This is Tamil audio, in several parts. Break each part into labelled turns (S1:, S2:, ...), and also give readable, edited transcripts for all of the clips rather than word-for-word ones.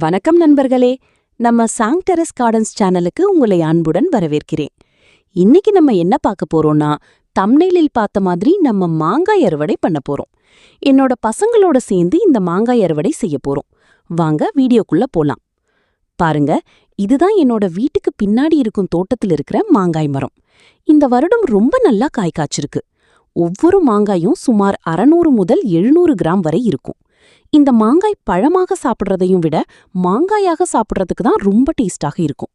S1: வணக்கம் நண்பர்களே, நம்ம சாங் டெரஸ் கார்டன்ஸ் சேனலுக்கு உங்களை அன்புடன் வரவேற்கிறேன். இன்னைக்கு நம்ம என்ன பார்க்க போறோம்னா, தம்ப்நெயிலில் பார்த்த மாதிரி நம்ம மாங்காய் அறுவடை பண்ண போறோம். என்னோட பசங்களோட சேர்ந்து இந்த மாங்காய் அறுவடை செய்ய போறோம். வாங்க வீடியோக்குள்ள போலாம். பாருங்க, இதுதான் என்னோட வீட்டுக்கு பின்னாடி இருக்கும் தோட்டத்தில் இருக்கிற மாங்காய் மரம். இந்த வருடம் ரொம்ப நல்லா காய் காய்ச்சிருக்கு. ஒவ்வொரு மாங்காயும் சுமார் 600 முதல் 700 கிராம் வரை இருக்கும். இந்த மாங்காய் பழமாக சாப்பிட்றதையும் விட மாங்காயாக சாப்பிட்றதுக்கு தான் ரொம்ப டேஸ்டாக இருக்கும்.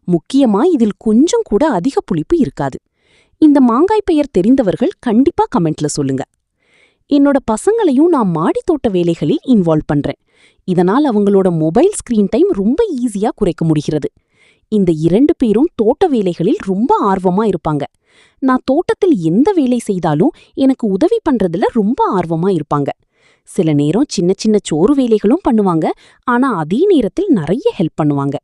S1: முக்கியமா இதில் கொஞ்சம் கூட அதிக புளிப்பு இருக்காது. இந்த மாங்காய் பெயர் தெரிந்தவர்கள் கண்டிப்பா கமெண்ட்ல சொல்லுங்க. என்னோட பசங்களையும் நான் மாடித்தோட்ட வேலைகளில் இன்வால்வ் பண்றேன். இதனால் அவங்களோட மொபைல் ஸ்கிரீன் டைம் ரொம்ப ஈஸியா குறைக்க முடிகிறது. இந்த 2 பேரும் தோட்ட வேலைகளில் ரொம்ப ஆர்வமா இருப்பாங்க. நான் தோட்டத்தில் எந்த வேலை செய்தாலும் எனக்கு உதவி பண்றதுல ரொம்ப ஆர்வமா இருப்பாங்க. சில நேரம் சின்ன சின்ன சோறு வேலைகளும் பண்ணுவாங்க. ஆனா அதே நேரத்தில் நிறைய ஹெல்ப் பண்ணுவாங்க.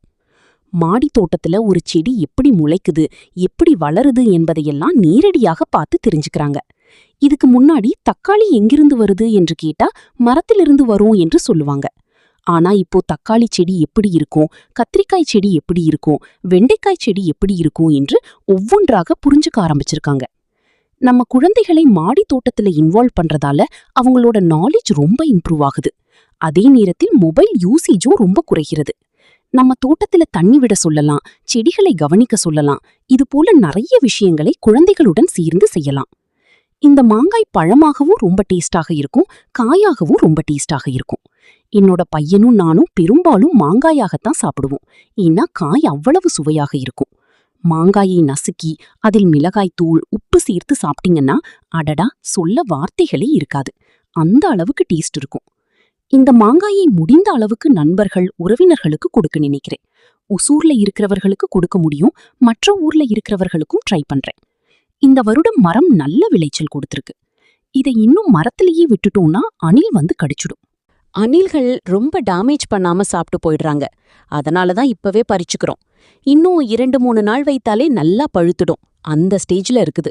S1: மாடி தோட்டத்துல ஒரு செடி எப்படி முளைக்குது, எப்படி வளருது என்பதையெல்லாம் நேரடியாக பார்த்து தெரிஞ்சுக்கிறாங்க. இதுக்கு முன்னாடி தக்காளி எங்கிருந்து வருது என்று கேட்டா மரத்திலிருந்து வரும் என்று சொல்லுவாங்க. ஆனா இப்போ தக்காளி செடி எப்படி இருக்கும், கத்திரிக்காய் செடி எப்படி இருக்கும், வெண்டைக்காய் செடி எப்படி இருக்கும் என்று ஒவ்வொன்றாக புரிஞ்சுக்க ஆரம்பிச்சிருக்காங்க. நம்ம குழந்தைகளை மாடி தோட்டத்துல இன்வால்வ் பண்றதால அவங்களோட நாலேஜ் ரொம்ப இம்ப்ரூவ் ஆகுது. அதே நேரத்தில் மொபைல் யூசேஜும் ரொம்ப குறைகிறது. நம்ம தோட்டத்துல தண்ணி விட சொல்லலாம், செடிகளை கவனிக்க சொல்லலாம். இது போல நிறைய விஷயங்களை குழந்தைகளுடன் சேர்ந்து செய்யலாம். இந்த மாங்காய் பழமாகவும் ரொம்ப டேஸ்டாக இருக்கும், காயாகவும் ரொம்ப டேஸ்டாக இருக்கும். என்னோட பையனும் நானும் பெரும்பாலும் மாங்காயாகத்தான் சாப்பிடுவோம். ஏன்னா காய் அவ்வளவு சுவையாக இருக்கும். மாங்காயை நசுக்கி அதில் மிளகாய் தூள், உப்பு சேர்த்து சாப்பிட்டீங்கன்னா அடடா சொல்ல வார்த்தைகளே இருக்காது. அந்த அளவுக்கு டேஸ்ட் இருக்கும். இந்த மாங்காயை முடிந்த அளவுக்கு நண்பர்கள், உறவினர்களுக்கு கொடுக்க நினைக்கிறேன். ஒசூர்ல இருக்கிறவர்களுக்கு கொடுக்க முடியும், மற்ற ஊர்ல இருக்கிறவர்களுக்கும் ட்ரை பண்றேன். இந்த வருடம் மரம் நல்ல விளைச்சல் கொடுத்திருக்கு. இதை இன்னும் மரத்திலேயே விட்டுட்டோம்னா அணில் வந்து கடிச்சிடும். அணில்கள் ரொம்ப டேமேஜ் பண்ணாம சாப்பிட்டு போயிடுறாங்க. அதனாலதான் இப்பவே பறிச்சுக்கிறோம். இன்னும் 2-3 நாள் வைத்தாலே நல்லா பழுத்துடும். அந்த ஸ்டேஜ்ல இருக்குது.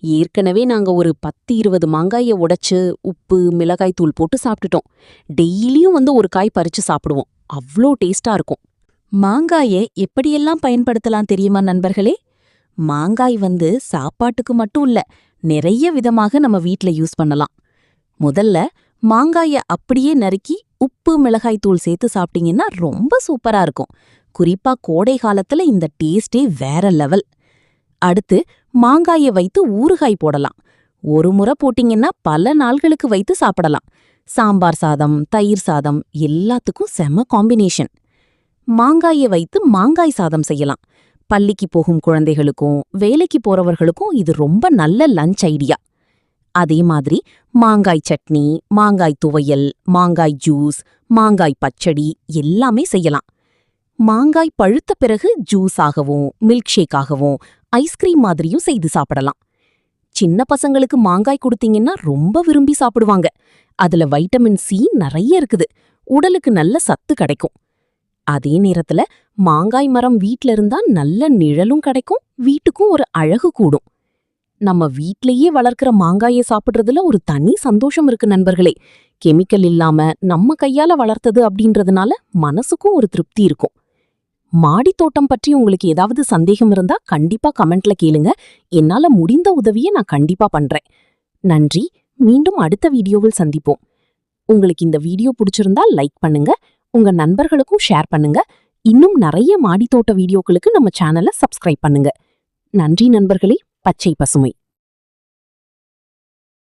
S1: ஏற்கனவே நாங்க ஒரு 10-20 மாங்காயை உடைச்சு உப்பு, மிளகாய் தூள் போட்டு சாப்பிட்டுட்டோம். டெய்லியும் ஒரு காய் பறிச்சு சாப்பிடுவோம். அவ்ளோ டேஸ்டா இருக்கும். மாங்காயை எப்படியெல்லாம் பயன்படுத்தலாம் தெரியுமா நண்பர்களே? மாங்காய் சாப்பாட்டுக்கு மட்டும் இல்ல, நிறைய விதமாக நம்ம வீட்ல யூஸ் பண்ணலாம். முதல்ல மாங்காய அப்படியே நறுக்கி உப்பு, மிளகாய் தூள் சேர்த்து சாப்பிட்டீங்கன்னா ரொம்ப சூப்பரா இருக்கும். குறிப்பா கோடை காலத்துல இந்த டேஸ்டே வேற லெவல். அடுத்து மாங்காயை வைத்து ஊறுகாய் போடலாம். ஒரு முறை போட்டீங்கன்னா பல நாள்களுக்கு வைத்து சாப்பிடலாம். சாம்பார் சாதம், தயிர் சாதம் எல்லாத்துக்கும் செம காம்பினேஷன். மாங்காயை வைத்து மாங்காய் சாதம் செய்யலாம். பள்ளிக்கு போகும் குழந்தைகளுக்கும் வேலைக்கு போறவர்களுக்கும் இது ரொம்ப நல்ல லஞ்ச் ஐடியா. அதே மாதிரி மாங்காய் சட்னி, மாங்காய் துவையல், மாங்காய் ஜூஸ், மாங்காய் பச்சடி எல்லாமே செய்யலாம். மாங்காய் பழுத்த பிறகு ஜூஸ் ஆகவும், மில்க் ஷேக் ஆகவும், ஐஸ்கிரீம் மாதிரியும் செய்து சாப்பிடலாம். சின்ன பசங்களுக்கு மாங்காய் கொடுத்தீங்கன்னா ரொம்ப விரும்பி சாப்பிடுவாங்க. அதுல வைட்டமின் சி நிறைய இருக்குது. உடலுக்கு நல்ல சத்து கிடைக்கும். அதே நேரத்துல மாங்காய் மரம் வீட்ல இருந்தா நல்ல நிழலும் கிடைக்கும், வீட்டுக்கும் ஒரு அழகு கூடும். நம்ம வீட்லயே வளர்க்கிற மாங்காயை சாப்பிடுறதுல ஒரு தனி சந்தோஷம் இருக்கு நண்பர்களே. கெமிக்கல் இல்லாம நம்ம கையால வளர்த்தது அப்படின்றதுனால மனசுக்கும் ஒரு திருப்தி இருக்கும். மாடி தோட்டம் பற்றி உங்களுக்கு ஏதாவது சந்தேகம் இருந்தா கண்டிப்பா கமெண்ட்ல கேளுங்க. என்னால முடிந்த உதவியை நான் கண்டிப்பா பண்றேன். நன்றி. மீண்டும் அடுத்த வீடியோவில் சந்திப்போம். உங்களுக்கு இந்த வீடியோ பிடிச்சிருந்தா லைக் பண்ணுங்க, உங்க நண்பர்களுக்கும் ஷேர் பண்ணுங்க. இன்னும் நிறைய மாடித்தோட்ட வீடியோக்களுக்கு நம்ம சேனலை சப்ஸ்கிரைப் பண்ணுங்க. நன்றி நண்பர்களே. பச்சை பசுமை.